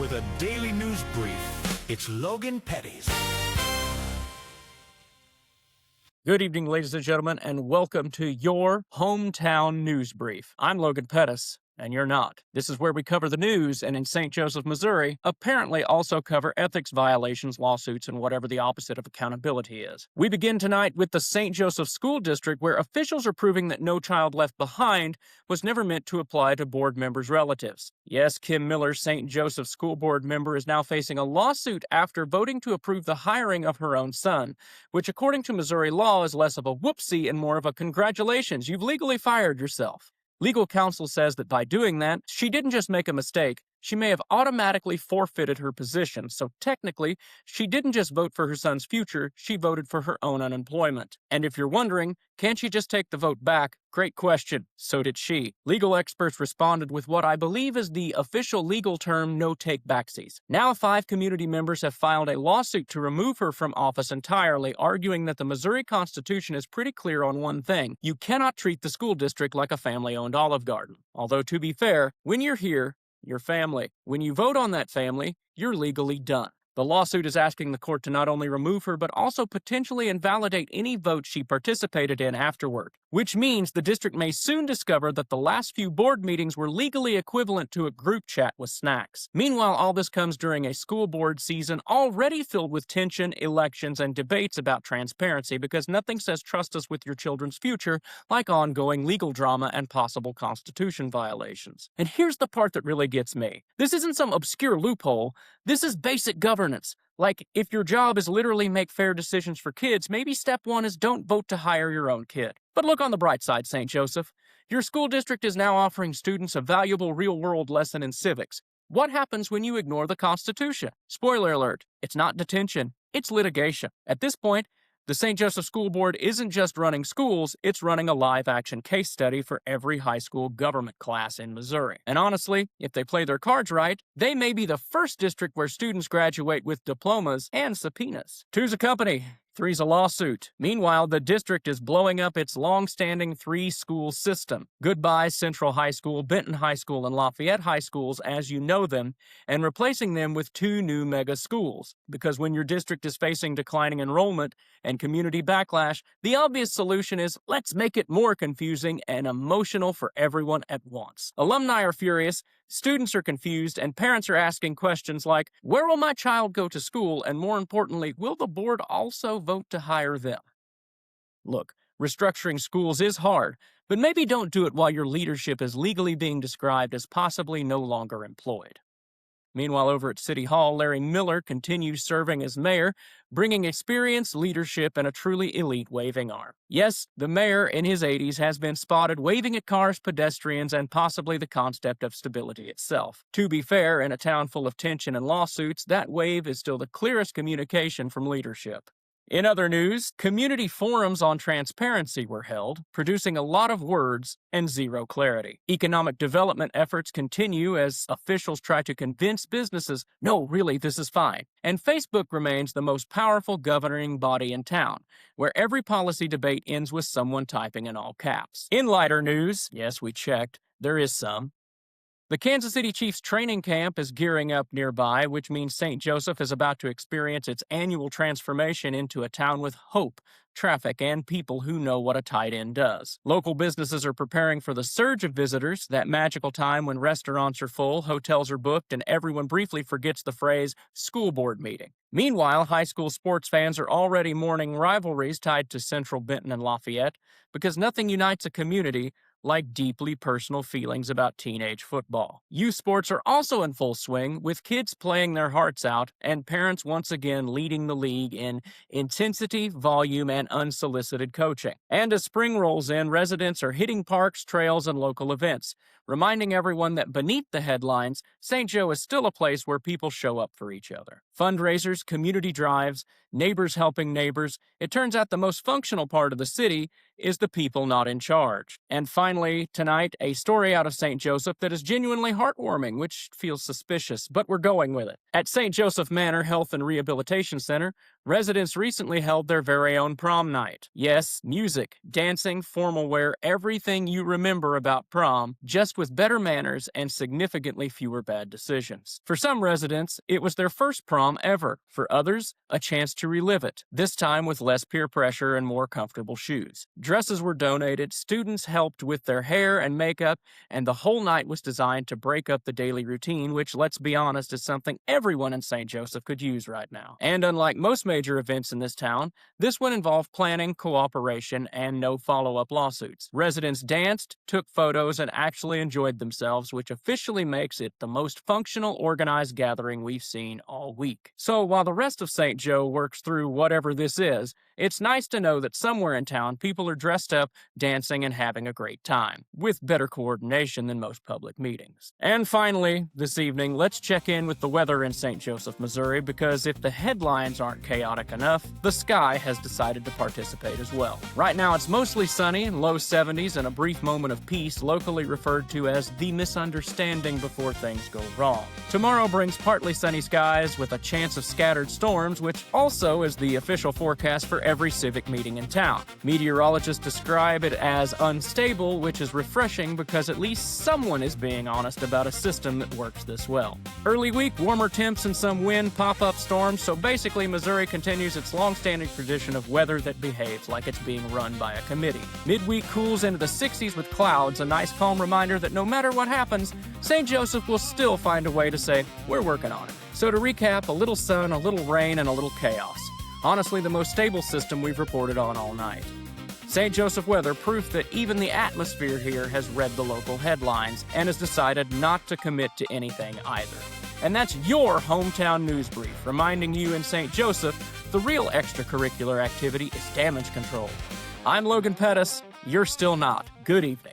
with a daily news brief. It's Logan Pettis. Good evening, ladies and gentlemen, and welcome to your hometown news brief. I'm Logan Pettis, and you're not. This is where we cover the news, and in St. Joseph, Missouri, apparently also cover ethics violations, lawsuits, and whatever the opposite of accountability is. We begin tonight with the St. Joseph School District, where officials are proving that No Child Left Behind was never meant to apply to board members' relatives. Yes, Kim Miller, St. Joseph School Board member, is now facing a lawsuit after voting to approve the hiring of her own son, which according to Missouri law is less of a whoopsie and more of a congratulations, you've legally fired yourself. Legal counsel says that by doing that, she didn't just make a mistake, she may have automatically forfeited her position, so technically, she didn't just vote for her son's future, she voted for her own unemployment. And if you're wondering, can't she just take the vote back? Great question. So did she. Legal experts responded with what I believe is the official legal term no-take-backsies. Now 5 community members have filed a lawsuit to remove her from office entirely, arguing that the Missouri Constitution is pretty clear on one thing. You cannot treat the school district like a family-owned Olive Garden. Although, to be fair, when you're here, you're family. When you vote on that family, you're legally done. The lawsuit is asking the court to not only remove her, but also potentially invalidate any vote she participated in afterward, which means the district may soon discover that the last few board meetings were legally equivalent to a group chat with snacks. Meanwhile, all this comes during a school board season already filled with tension, elections, and debates about transparency, because nothing says trust us with your children's future like ongoing legal drama and possible Constitution violations. And here's the part that really gets me. This isn't some obscure loophole. This is basic governance. Like, if your job is literally make fair decisions for kids, maybe step 1 is don't vote to hire your own kid. But look on the bright side, St. Joseph. Your school district is now offering students a valuable real-world lesson in civics. What happens when you ignore the Constitution? Spoiler alert, it's not detention, it's litigation. At this point, the St. Joseph School Board isn't just running schools, it's running a live-action case study for every high school government class in Missouri. And honestly, if they play their cards right, they may be the first district where students graduate with diplomas and subpoenas. 2's a company. 3's a lawsuit. Meanwhile, the district is blowing up its long-standing 3-school system. Goodbye Central High School, Benton High School, and Lafayette High Schools as you know them, and replacing them with 2 new mega schools. Because when your district is facing declining enrollment and community backlash, the obvious solution is let's make it more confusing and emotional for everyone at once. Alumni are furious, students are confused, and parents are asking questions like, where will my child go to school? And more importantly, will the board also vote to hire them? Look, restructuring schools is hard, but maybe don't do it while your leadership is legally being described as possibly no longer employed. Meanwhile, over at City Hall, Larry Miller continues serving as mayor, bringing experience, leadership, and a truly elite waving arm. Yes, the mayor in his 80s has been spotted waving at cars, pedestrians, and possibly the concept of stability itself. To be fair, in a town full of tension and lawsuits, that wave is still the clearest communication from leadership. In other news, community forums on transparency were held, producing a lot of words and zero clarity. Economic development efforts continue as officials try to convince businesses, no, really, this is fine. And Facebook remains the most powerful governing body in town, where every policy debate ends with someone typing in all caps. In lighter news, yes, we checked, there is some. The Kansas City Chiefs training camp is gearing up nearby, which means St. Joseph is about to experience its annual transformation into a town with hope, traffic, and people who know what a tight end does. Local businesses are preparing for the surge of visitors, that magical time when restaurants are full, hotels are booked, and everyone briefly forgets the phrase school board meeting. Meanwhile, high school sports fans are already mourning rivalries tied to Central, Benton, and Lafayette, because nothing unites a community like deeply personal feelings about teenage football. Youth sports are also in full swing, with kids playing their hearts out and parents once again leading the league in intensity, volume, and unsolicited coaching. And as spring rolls in, residents are hitting parks, trails, and local events, reminding everyone that beneath the headlines, St. Joe is still a place where people show up for each other. Fundraisers, community drives, neighbors helping neighbors. It turns out the most functional part of the city is the people not in charge. And finally, tonight, a story out of St. Joseph that is genuinely heartwarming, which feels suspicious, but we're going with it. At St. Joseph Manor Health and Rehabilitation Center, residents recently held their very own prom night. Yes, music, dancing, formal wear, everything you remember about prom, just with better manners and significantly fewer bad decisions. For some residents, it was their first prom ever. For others, a chance to relive it, this time with less peer pressure and more comfortable shoes. Dresses were donated, students helped with their hair and makeup, and the whole night was designed to break up the daily routine, which, let's be honest, is something everyone in St. Joseph could use right now. And unlike most major events in this town, this one involved planning, cooperation, and no follow-up lawsuits. Residents danced, took photos, and actually enjoyed themselves, which officially makes it the most functional, organized gathering we've seen all week. So while the rest of St. Joe works through whatever this is, it's nice to know that somewhere in town people are dressed up, dancing, and having a great time, with better coordination than most public meetings. And finally, this evening, let's check in with the weather in St. Joseph, Missouri, because if the headlines aren't chaotic enough, the sky has decided to participate as well. Right now, it's mostly sunny, low 70s, and a brief moment of peace, locally referred to as the misunderstanding before things go wrong. Tomorrow brings partly sunny skies with a chance of scattered storms, which also is the official forecast for every civic meeting in town. Meteorologists describe it as unstable, which is refreshing because at least someone is being honest about a system that works this well. Early week, warmer temps and some wind, pop-up storms, so basically Missouri continues its long-standing tradition of weather that behaves like it's being run by a committee. Midweek cools into the 60s with clouds, a nice calm reminder that no matter what happens, St. Joseph will still find a way to say, we're working on it. So to recap, a little sun, a little rain, and a little chaos. Honestly, the most stable system we've reported on all night. St. Joseph weather proof that even the atmosphere here has read the local headlines and has decided not to commit to anything either. And that's your hometown news brief, reminding you in St. Joseph, the real extracurricular activity is damage control. I'm Logan Pettis. You're still not. Good evening.